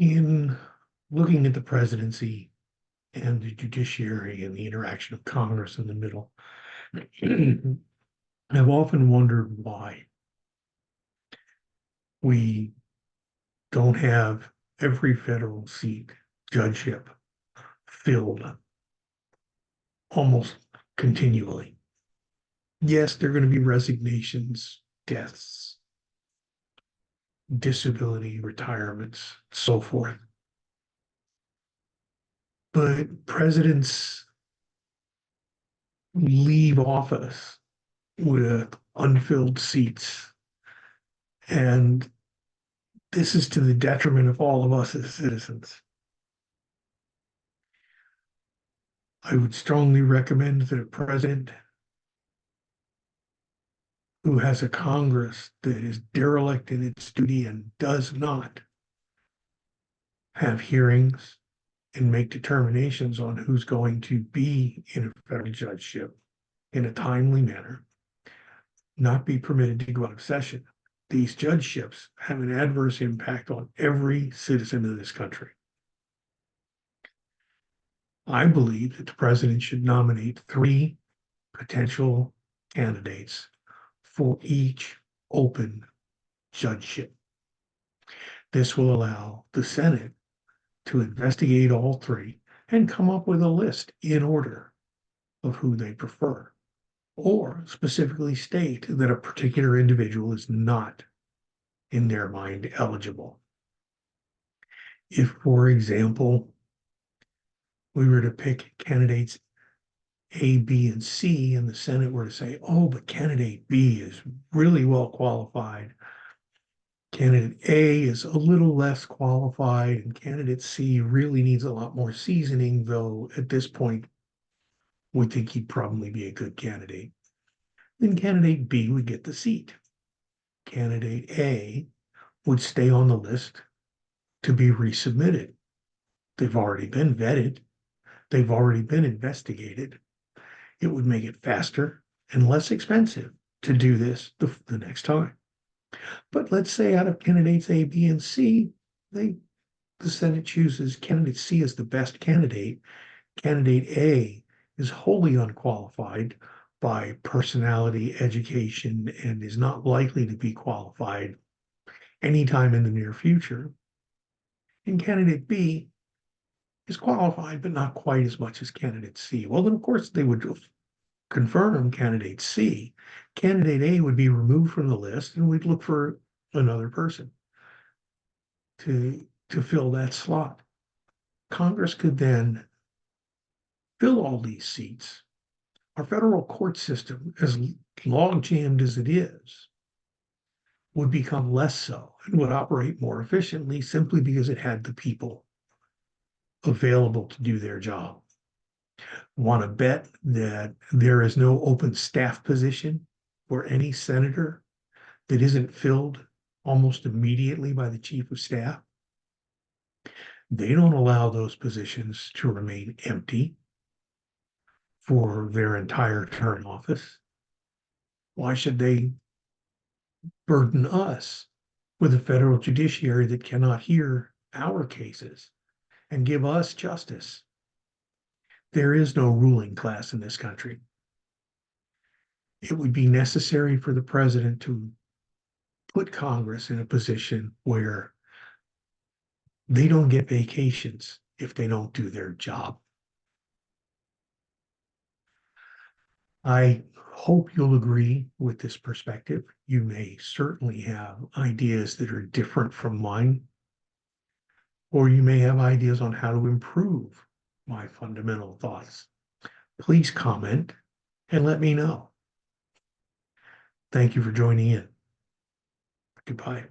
In looking at the presidency and the judiciary and the interaction of Congress in the middle, I've often wondered why we don't have every federal seat judgeship filled almost continually. Yes, there are going to be resignations, deaths, disability, retirements, so forth. But presidents leave office with unfilled seats. And this is to the detriment of all of us as citizens. I would strongly recommend that a president who has a Congress that is derelict in its duty and does not have hearings and make determinations on who's going to be in a federal judgeship in a timely manner, not be permitted to go out of session. These judgeships have an adverse impact on every citizen of this country. I believe that the president should nominate 3 potential candidates for each open judgeship. This will allow the Senate to investigate all 3 and come up with a list in order of who they prefer, or specifically state that a particular individual is not, in their mind, eligible. If, for example, we were to pick candidates A, B, and C, and the Senate were to say, oh, but candidate B is really well qualified, candidate A is a little less qualified, and candidate C really needs a lot more seasoning, though at this point, we think he'd probably be a good candidate. Then candidate B would get the seat. Candidate A would stay on the list to be resubmitted. They've already been vetted. They've already been investigated. It would make it faster and less expensive to do this the next time. But let's say out of candidates A, B, and C, the Senate chooses candidate C as the best candidate. Candidate A is wholly unqualified by personality, education, and is not likely to be qualified anytime in the near future. And candidate B is qualified, but not quite as much as candidate C. Well, then, of course, they would confirm candidate C. Candidate A would be removed from the list, and we'd look for another person to fill that slot. Congress could then fill all these seats. Our federal court system, as log-jammed as it is, would become less so and would operate more efficiently simply because it had the people available to do their job. Want to bet that there is no open staff position for any senator that isn't filled almost immediately by the chief of staff? They don't allow those positions to remain empty for their entire term in office. Why should they burden us with a federal judiciary that cannot hear our cases and give us justice? There is no ruling class in this country. It would be necessary for the president to put Congress in a position where they don't get vacations if they don't do their job. I hope you'll agree with this perspective. You may certainly have ideas that are different from mine, or you may have ideas on how to improve my fundamental thoughts. Please comment and let me know. Thank you for joining in. Goodbye.